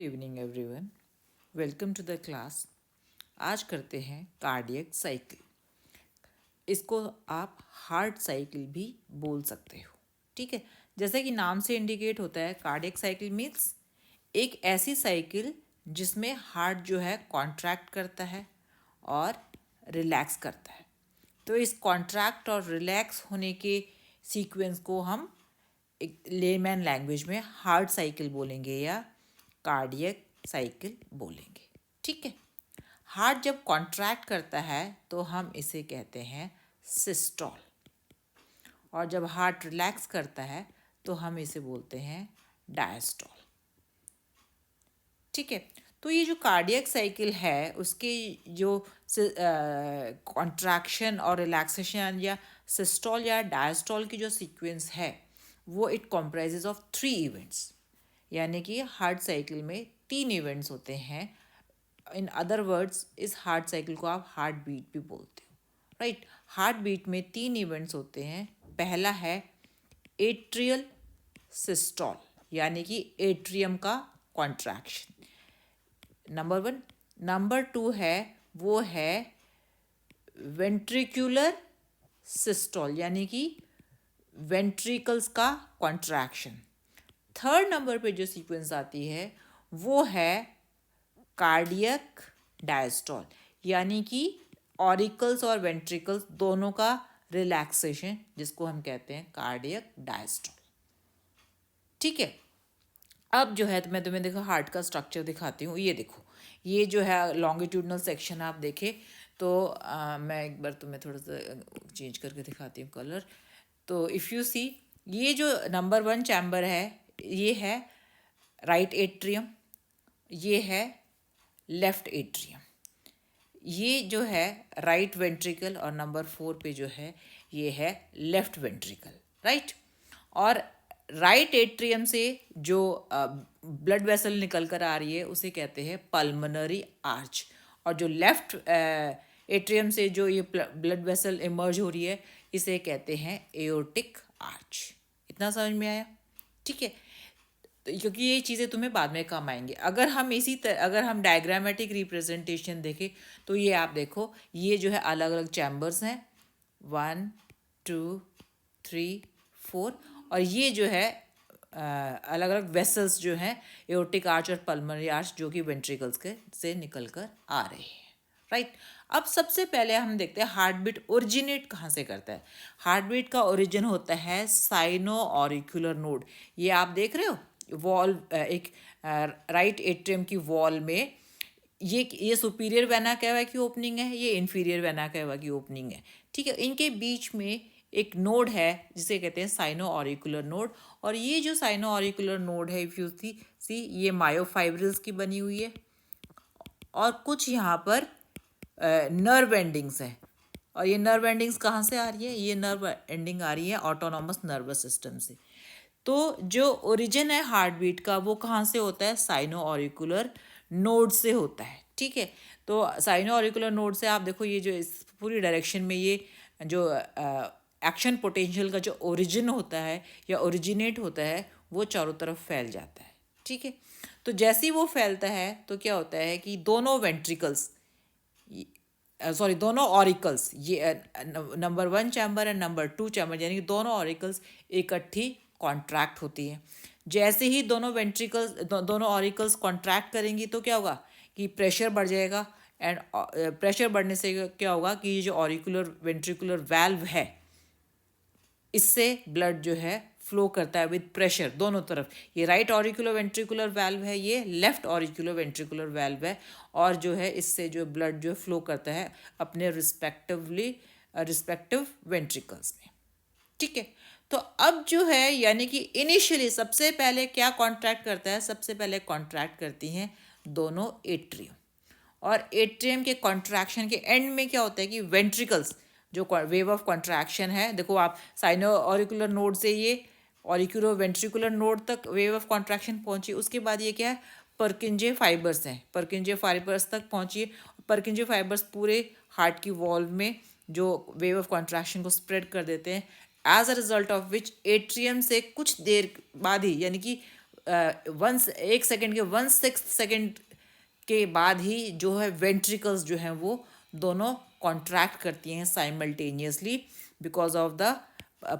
Evening everyone, welcome to the class. आज करते हैं कार्डियक साइकिल। इसको आप हार्ट साइकिल भी बोल सकते हो। ठीक है, जैसे कि नाम से इंडिकेट होता है, कार्डियक साइकिल मीन्स एक ऐसी साइकिल जिसमें हार्ट जो है कॉन्ट्रैक्ट करता है और रिलैक्स करता है। तो इस कॉन्ट्रैक्ट और रिलैक्स होने के सीक्वेंस को हम एक लेमैन लैंग्वेज में हार्ट साइकिल बोलेंगे या कार्डियक साइकिल बोलेंगे। ठीक है, हार्ट जब कॉन्ट्रैक्ट करता है तो हम इसे कहते हैं सिस्टोल, और जब हार्ट रिलैक्स करता है तो हम इसे बोलते हैं डायस्टोल। ठीक है, तो ये जो कार्डियक साइकिल है उसके जो कॉन्ट्रैक्शन और रिलैक्सेशन या सिस्टोल या डायस्टोल की जो सीक्वेंस है वो इट कॉम्प्राइजेज ऑफ 3 इवेंट्स। यानी कि हार्ट साइकिल में 3 इवेंट्स होते हैं। इन अदर वर्ड्स इस हार्ट साइकिल को आप हार्ट बीट भी बोलते हो, राइट। हार्ट बीट में 3 इवेंट्स होते हैं। पहला है एट्रियल सिस्टोल, यानी कि एट्रियम का कॉन्ट्रैक्शन, नंबर 1। नंबर 2 है वो है वेंट्रिकुलर सिस्टोल, यानी कि वेंट्रिकल्स का कॉन्ट्रैक्शन। थर्ड नंबर पे जो सीक्वेंस आती है वो है कार्डियक डायस्टोल, यानी कि ऑरिकल्स और वेंट्रिकल्स दोनों का रिलैक्सेशन, जिसको हम कहते हैं कार्डियक डायस्टोल। ठीक है, अब जो है तो मैं तुम्हें देखो हार्ट का स्ट्रक्चर दिखाती हूँ। ये देखो, ये जो है लॉन्गिट्यूडनल सेक्शन आप देखें तो मैं एक बार तुम्हें थोड़ा सा चेंज करके दिखाती हूँ कलर। तो इफ़ यू सी, ये जो नंबर 1 चैम्बर है ये है राइट एट्रियम, ये है लेफ्ट एट्रियम। ये जो है राइट वेंट्रिकल, और नंबर 4 पे जो है ये है लेफ्ट वेंट्रिकल, राइट। और राइट एट्रियम से जो ब्लड वेसल निकल कर आ रही है उसे कहते हैं पल्मोनरी आर्च, और जो लेफ्ट एट्रियम से जो ये ब्लड वेसल इमर्ज हो रही है इसे कहते हैं एओर्टिक आर्च। इतना समझ में आया? ठीक है, तो क्योंकि ये चीज़ें तुम्हें बाद में काम आएंगी। अगर हम अगर हम डायग्रामेटिक रिप्रेजेंटेशन देखें तो ये आप देखो, ये जो है अलग अलग चैम्बर्स हैं, 1 2 3 4, और ये जो है अलग अलग वेसल्स जो हैं एओर्टिक आर्च और पल्मोनरी आर्च, जो कि वेंट्रिकल्स के से निकल कर आ रहे हैं, राइट। अब सबसे पहले हम देखते हैं हार्ट बीट ओरिजिनेट कहाँ से करता है। हार्ट बीट का ओरिजिन होता है साइनो ऑरिकुलर नोड। ये आप देख रहे हो वॉल, एक राइट एट्रियम की वॉल में ये सुपीरियर वेना कैवा की ओपनिंग है, ये इंफीरियर वेना कैवा की ओपनिंग है। ठीक है, इनके बीच में एक नोड है जिसे कहते हैं साइनो ऑरिकुलर नोड, और ये जो साइनो ऑरिकुलर नोड है इफ यू सी ये मायोफाइब्रिल्स की बनी हुई है, और कुछ यहाँ पर नर्व एंडिंग्स हैं। और ये नर्व एंडिंग्स कहाँ से आ रही है? ये नर्व एंडिंग आ रही है ऑटोनॉमस नर्वस सिस्टम से। तो जो ओरिजिन है हार्ट बीट का वो कहाँ से होता है? साइनो ऑरिकुलर नोड से होता है। ठीक है, तो साइनो ऑरिकुलर नोड से आप देखो, ये जो इस पूरी डायरेक्शन में ये जो एक्शन पोटेंशियल का जो ओरिजिन होता है या ओरिजिनेट होता है वो चारों तरफ फैल जाता है। ठीक है, तो जैसे ही वो फैलता है तो क्या होता है कि दोनों वेंट्रिकल्स, सॉरी दोनों ऑरिकल्स, ये number 1 chamber and number 2 chamber, यानी कि दोनों ऑरिकल्स इकट्ठी कॉन्ट्रैक्ट होती हैं। जैसे ही दोनों वेंट्रिकल्स दोनों ऑरिकल्स कॉन्ट्रैक्ट करेंगी तो क्या होगा कि प्रेशर बढ़ जाएगा, एंड प्रेशर बढ़ने से क्या होगा कि ये जो ऑरिकुलर वेंट्रिकुलर वाल्व है इससे ब्लड जो है फ्लो करता है विद प्रेशर दोनों तरफ। ये राइट ऑरिकुलर वेंट्रिकुलर वाल्व है, ये लेफ्ट ऑरिकुलर वेंट्रिकुलर वाल्व है, और जो है इससे जो ब्लड जो फ्लो करता है अपने रिस्पेक्टिव वेंट्रिकल्स में। ठीक है, तो अब जो है यानी कि इनिशियली सबसे पहले क्या कॉन्ट्रैक्ट करता है? सबसे पहले कॉन्ट्रैक्ट करती हैं दोनों एट्रियम, और एट्रियम के कॉन्ट्रैक्शन के एंड में क्या होता है कि वेंट्रिकल्स जो वेव ऑफ कॉन्ट्रैक्शन है, देखो आप साइनो ऑरिकुलर नोड से ये ऑरिकुलर वेंट्रिकुलर नोड तक वेव ऑफ कॉन्ट्रैक्शन पहुंची। उसके बाद ये क्या है? परकिंजे फाइबर्स हैं, परकिंजे फाइबर्स तक पहुंची। परकिंजे फाइबर्स पूरे हार्ट की वॉल में जो वेव ऑफ कॉन्ट्रैक्शन को स्प्रेड कर देते हैं, as a result of which atrium से कुछ देर बाद ही, यानी कि एक सेकेंड के 1/6 सेकेंड के बाद ही जो है वेंट्रिकल्स जो हैं वो दोनों कॉन्ट्रैक्ट करती हैं simultaneously because of the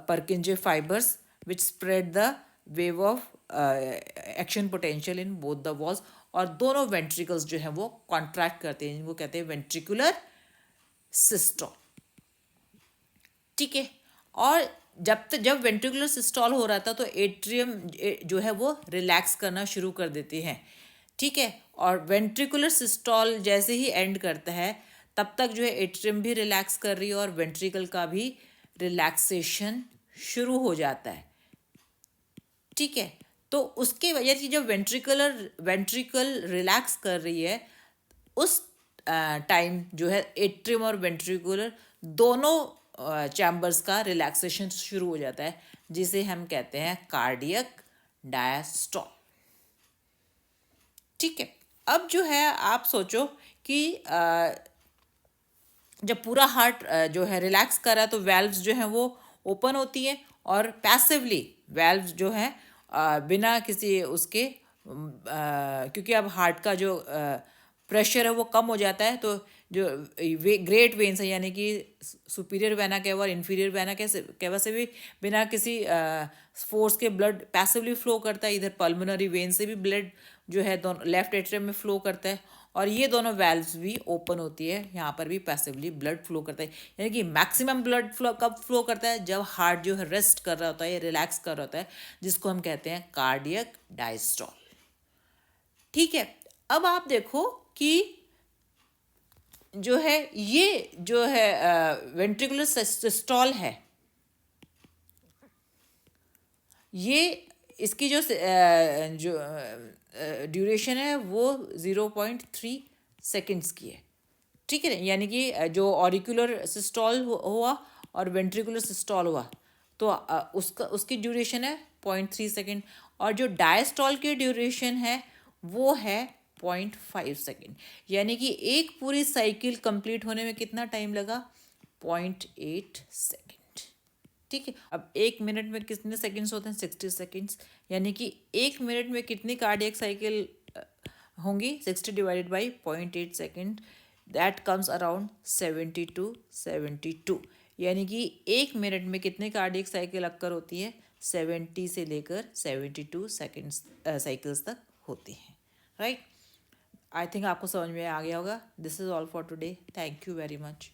परकिंजे fibres which spread the wave of action potential in both the walls, और दोनों वेंट्रिकल्स जो हैं वो कॉन्ट्रैक्ट करते हैं, जिनको कहते हैं वेंट्रिकुलर सिस्टोल। ठीक है। और जब वेंट्रिकुलर सिस्टोल हो रहा था तो एट्रियम जो है वो रिलैक्स करना शुरू कर देते हैं। ठीक है। और वेंट्रिकुलर सिस्टोल जैसे ही एंड करता है तब तक जो है एट्रियम भी रिलैक्स कर रही है और वेंट्रिकल का भी रिलैक्सेशन शुरू हो जाता है। ठीक है। तो उसके वजह से जब वेंट्रिकल रिलैक्स कर रही है उस टाइम जो है एट्रियम और वेंट्रिकुलर दोनों चैम्बर्स का रिलैक्सेशन शुरू हो जाता है, जिसे हम कहते हैं कार्डियक डायस्टॉल। ठीक है। अब जो है आप सोचो कि जब पूरा हार्ट जो है रिलैक्स कर रहा है तो वेल्व्स जो हैं वो ओपन होती हैं और पैसिवली वेल्व्स जो हैं बिना किसी उसके क्योंकि अब हार्ट का जो प्रेशर है वो कम हो जाता है, तो जो ग्रेट वेन्स है यानी कि सुपीरियर वेना केवा और इन्फीरियर वेना केवा से भी बिना किसी फोर्स के ब्लड पैसिवली फ्लो करता है। इधर पल्मोनरी वेन से भी ब्लड जो है दोनों लेफ्ट एट्रियम में फ्लो करता है और ये दोनों वेल्व्स भी ओपन होती है, यहाँ पर भी पैसिवली ब्लड फ्लो करता है। यानी कि मैक्सिमम ब्लड फ्लो कब फ्लो करता है? जब हार्ट जो है रेस्ट कर रहा होता है या रिलैक्स कर रहा होता है, जिसको हम कहते हैं कार्डियक डायस्टॉल। ठीक है। अब आप देखो कि जो है ये जो है वेंट्रिकुलर सिस्टोल है, ये इसकी जो ड्यूरेशन है वो 0.3 सेकेंड्स की है। ठीक है। यानी कि जो ऑरिकुलर सिस्टोल हुआ और वेंट्रिकुलर सिस्टोल हुआ तो उसकी ड्यूरेशन है 0.3 सेकेंड, और जो डायस्टॉल की ड्यूरेशन है वो है 0.5 सेकेंड। यानी कि एक पूरी साइकिल कंप्लीट होने में कितना टाइम लगा? 0.8 सेकेंड। ठीक है। अब एक मिनट में कितने सेकंड्स होते हैं? 60 सेकंड्स। यानी कि एक मिनट में कितनी कार्डियक साइकिल होंगी? 60 divided by 0.8 second, that comes around 72। यानी कि एक मिनट में कितने कार्डियक साइकिल अक्कर होती है? 70 से लेकर 72 सेकेंड्स साइकिल्स तक होती हैं। राइट। आई थिंक आपको समझ में आ गया होगा। This is all for today. Thank you very much.